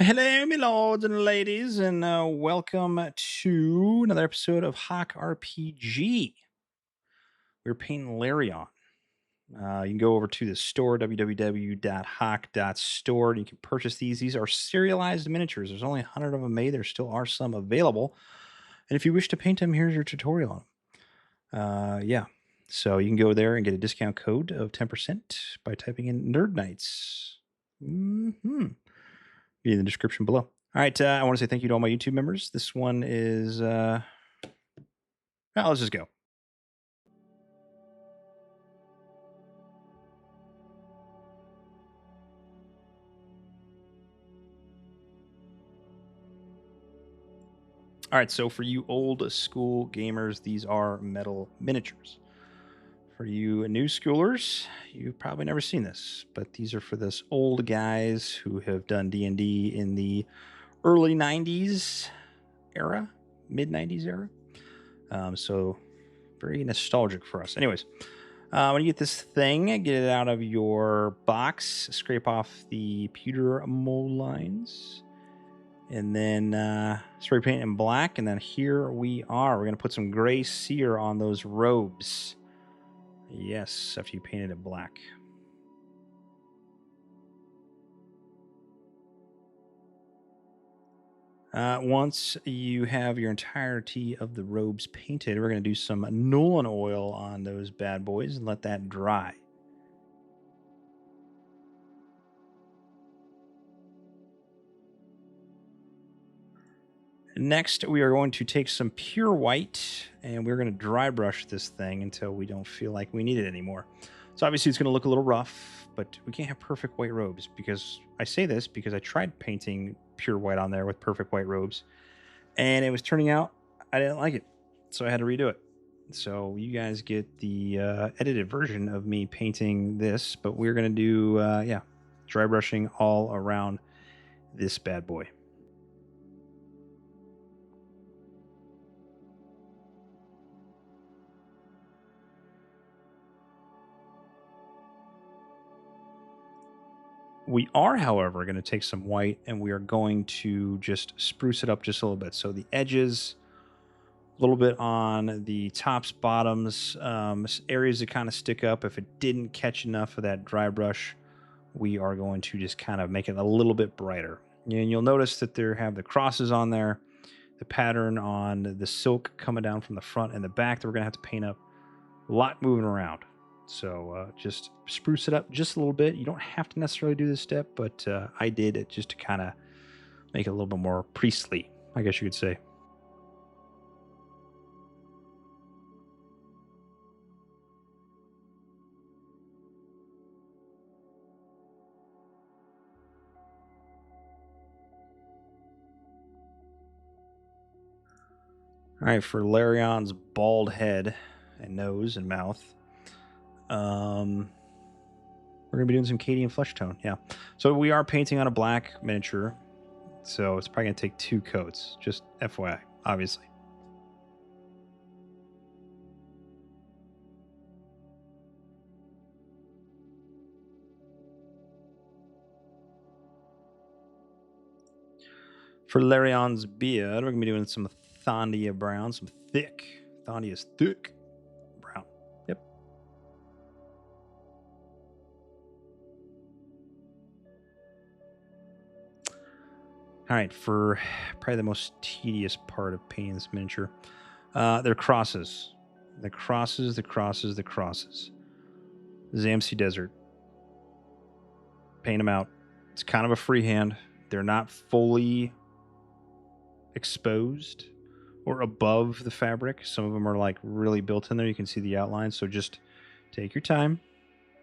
Hello, my lords and ladies, and welcome to another episode of HOCK RPG. We're Paint Larion. You can go over to the store, www.hock.store, and you can purchase these. These are serialized miniatures. There's only 100 of them made. There still are some available. And if you wish to paint them, here's your tutorial on them. Yeah. So you can go there and get a discount code of 10% by typing in Nerd Nights. Be in the description below. All right, I want to say thank you to all my YouTube members. This one is, well, let's just go. All right, so for you old school gamers, these are metal miniatures. For you new schoolers, you've probably never seen this, but these are for this old guys who have done D&D in the early 90s era, mid 90s era. So very nostalgic for us. Anyways, when you get this thing, get it out of your box, scrape off the pewter mold lines, and then spray paint in black. And then here we are. We're going to put some gray sear on those robes. Yes, after you painted it black. Once you have your entirety of the robes painted, we're going to do some Nulin Oil on those bad boys and let that dry. Next, we are going to take some pure white and we're going to dry brush this thing until we don't feel like we need it anymore. So obviously it's going to look a little rough, but we can't have perfect white robes because I say this because I tried painting pure white on there with perfect white robes and it was turning out I didn't like it. So I had to redo it. So you guys get the edited version of me painting this, but we're going to do, dry brushing all around this bad boy. We are, however, going to take some white and we are going to just spruce it up just a little bit. So the edges, a little bit on the tops, bottoms, areas that kind of stick up. If it didn't catch enough of that dry brush, we are going to just kind of make it a little bit brighter. And you'll notice that there have the crosses on there, the pattern on the silk coming down from the front and the back that we're going to have to paint up. A lot moving around. So just spruce it up just a little bit. You don't have to necessarily do this step, but I did it just to kind of make it a little bit more priestly, I guess you could say. All right, for Larion's bald head and nose and mouth, we're going to be doing some Cadian Fleshtone. Yeah. So we are painting on a black miniature, so it's probably going to take 2 coats, just FYI, obviously. For Larion's beard, we're going to be doing some Thondia Brown, some thick. Thondia's thick brown. Yep. All right, for probably the most tedious part of painting this miniature, they're crosses. The crosses. Zamesi Desert. Paint them out. It's kind of a freehand. They're not fully exposed or above the fabric. Some of them are like really built in there. You can see the outlines. So just take your time,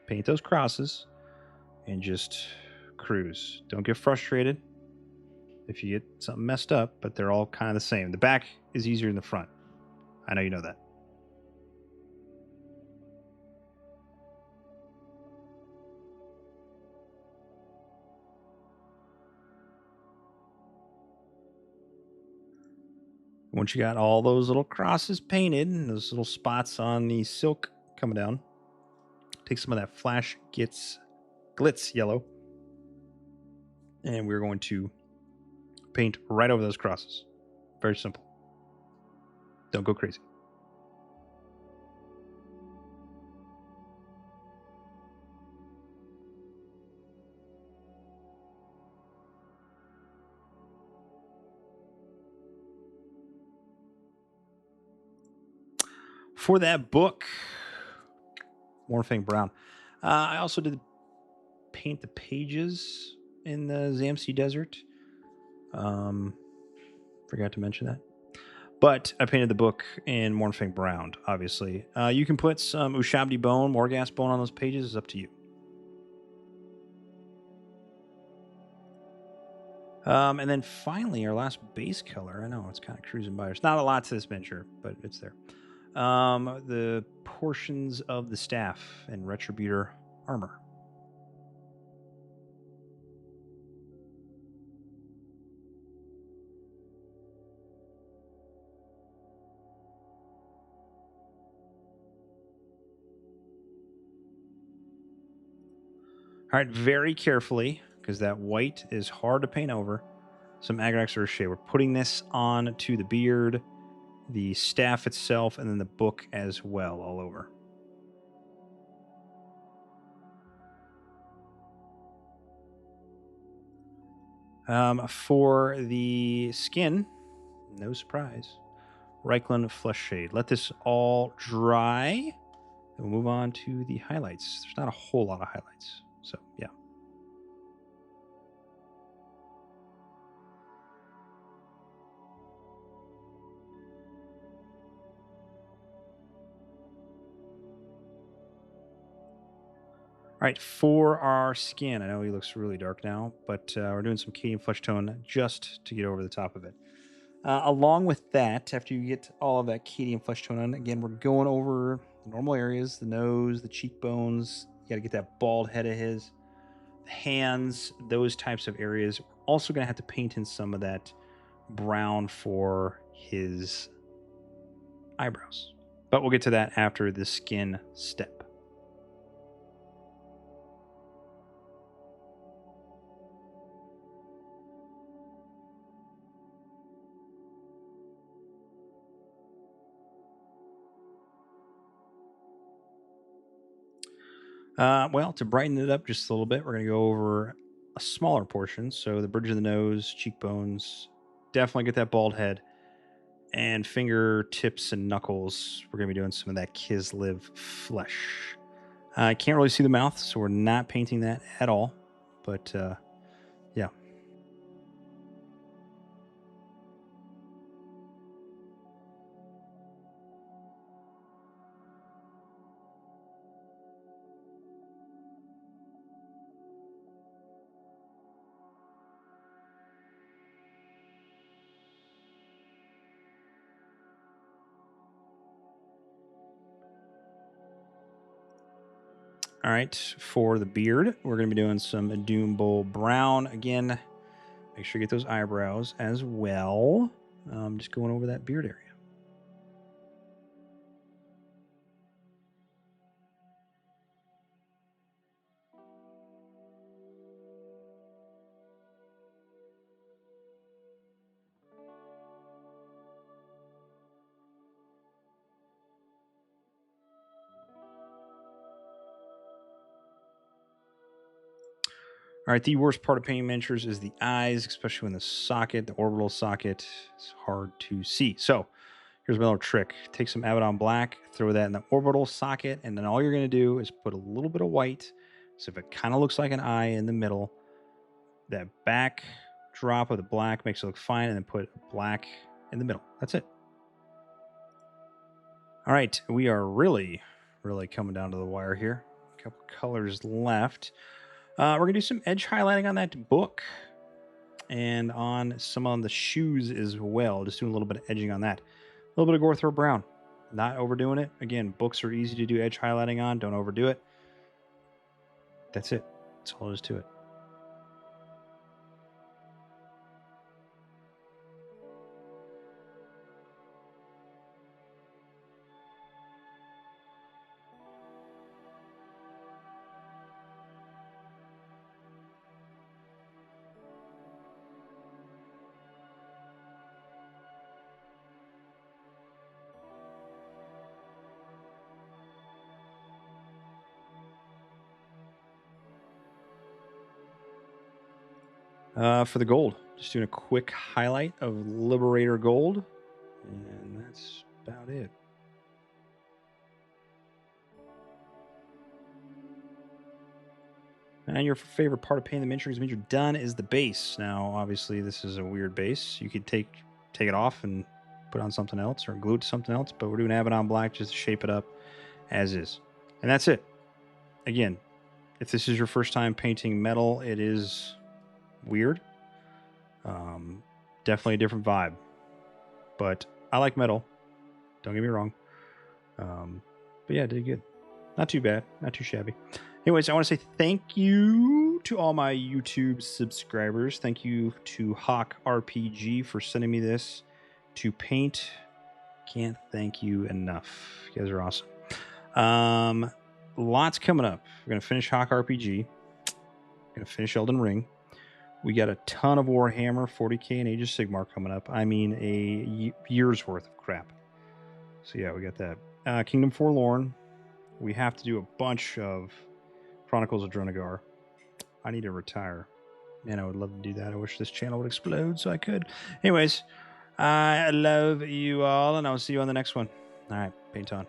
paint those crosses, and just cruise. Don't get frustrated if you get something messed up, but they're all kind of the same. The back is easier than the front. I know you know that. Once you got all those little crosses painted and those little spots on the silk coming down, take some of that Glitz yellow, and we're going to Paint right over those crosses. Very simple. Don't go crazy. For that book, Mournfang Brown, I also did paint the pages in the Zamesi Desert. Forgot to mention that. But I painted the book in Mournfang Brown, obviously. You can put some Ushabti bone, Morghast bone on those pages. It's up to you. And then finally, our last base color. I know it's kind of cruising by. There's not a lot to this miniature, but it's there. The portions of the staff and Retributor Armour. All right, very carefully, because that white is hard to paint over. Some Agrax Earthshade. We're putting this on to the beard, the staff itself, and then the book as well, all over. For the skin, no surprise, Reikland Fleshshade. Let this all dry, and we'll move on to the highlights. There's not a whole lot of highlights, so yeah. All right, for our skin, I know he looks really dark now, but we're doing some Cadian Fleshtone just to get over the top of it. Along with that, after you get all of that Cadian Fleshtone on, again, we're going over the normal areas, the nose, the cheekbones. You got to get that bald head of his, the hands, those types of areas. We're also going to have to paint in some of that brown for his eyebrows. But we'll get to that after the skin step. Well, to brighten it up just a little bit, we're going to go over a smaller portion. So the bridge of the nose, cheekbones, definitely get that bald head, and fingertips and knuckles. We're going to be doing some of that Kislev Flesh. I can't really see the mouth, so we're not painting that at all. But yeah. All right, for the beard, we're going to be doing some Doombull Brown. Again, make sure you get those eyebrows as well. Just going over that beard area. All right, the worst part of painting miniatures is the eyes, especially when the socket, the orbital socket, is hard to see. So here's my little trick. Take some Abadon Black, throw that in the orbital socket, and then all you're going to do is put a little bit of white. So if it kind of looks like an eye in the middle, that back drop of the black makes it look fine, and then put black in the middle. That's it. All right, we are really coming down to the wire here. A couple colors left. We're going to do some edge highlighting on that book and on some on the shoes as well. Just doing a little bit of edging on that. A little bit of Gorthor Brown. Not overdoing it. Again, books are easy to do edge highlighting on. Don't overdo it. That's it. That's all there is to it. For the gold, just doing a quick highlight of Liberator Gold, and that's about it. And your favorite part of painting the miniatures means you're done is the base. Now, obviously, this is a weird base. You could take it off and put on something else or glue it to something else, but we're doing Abadon Black just to shape it up as is. And that's it. Again, if this is your first time painting metal, it is weird. Definitely a different vibe. But I like metal. Don't get me wrong. But yeah, did good. Not too bad. Not too shabby. Anyways, I want to say thank you to all my YouTube subscribers. Thank you to HOCK RPG for sending me this to paint. Can't thank you enough. You guys are awesome. Lots coming up. We're going to finish HOCK RPG. We're going to finish Elden Ring. We got a ton of Warhammer 40k and Age of Sigmar coming up. I mean, a year's worth of crap. So yeah, we got that. Kingdom Forlorn. We have to do a bunch of Chronicles of Dronegar. I need to retire. Man, I would love to do that. I wish this channel would explode so I could. Anyways, I love you all, and I'll see you on the next one. All right, paint on.